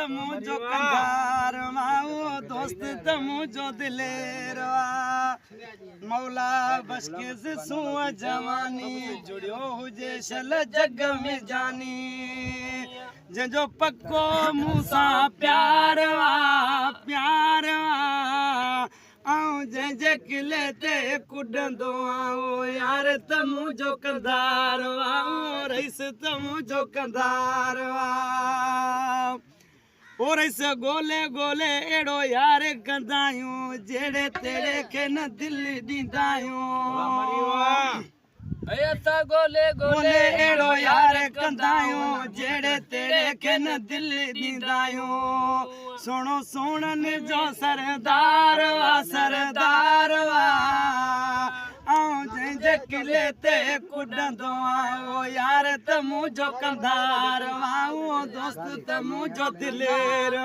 मुझो कंधार माओ दोस्त मुझो दिलेर मौला बशके सुआ जवानी जुड़ियो हुजे शल जग में जानी जो पक्को मूसा प्यार प्यार जे किले ते कुडंदो यार मुझो कंधार रईस मुझो कंधार और इस गोले गोले एड़ो यार कंदायूं जेड़े तेरे के न दिल दीदायूं गोले गोले एड़ो यार कंदायूं जेड़े तेरे के न दिल दीदायूं सुनो सुनन जो सरदार सरदार जे किले ते कुडंदो यार मुझो कंधार दोस्त मुझो दिलेर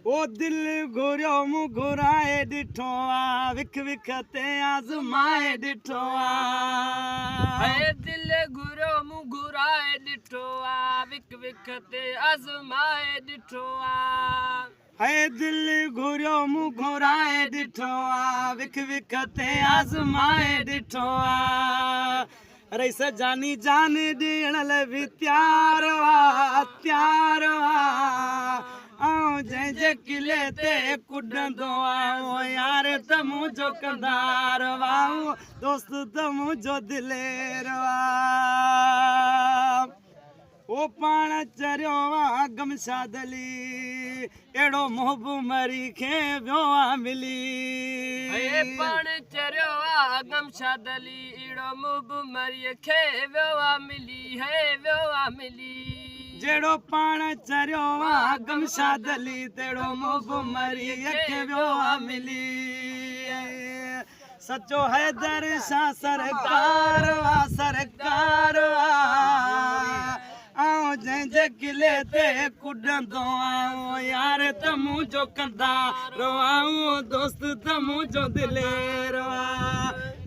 ओ दिल घुरियो मूं घुराए ॾिठो विख विख ते आज़माए ॾिठो दिल घुरियो मूं घुराए ॾिठो विख विख ते आज़माए ॾिठो है दिल घुरियो मूं घुराए ॾिठो विख विख ते आज़माए ॾिठो अरे सजानी जान ॾियण लाइ बि त्यार त्यार जे किले ते कुडंदो यार मुझो कंधार दोस्त मुझो दिलेर ओ पाण चरियो गमशादली एड़ो मोहब मरी खे वियो मिली पाण चरियो गमशादली एड़ो मोहब मरी खे वियो मिली है वियो मिली जेड़ो पाण चरियो गमशादली तेड़ो मोहब मरी खे वियो मिली सचो हैदर शाह सरकार सरकार जे किले ते कुडंदो यार मुझो कंधार दोस्त मुझो दिलेर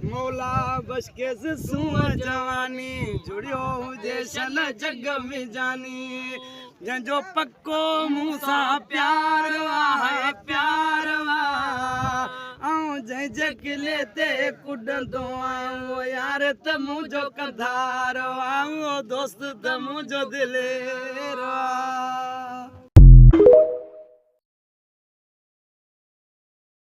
मौला बशके सुआ जवानी जुड़ियो हुजे शल जग में जानी जंजो पक्को मूसा प्यार है प्यार जे किले ते कुडंदो यार मुझो कंधार दोस्त मुझो दिलेर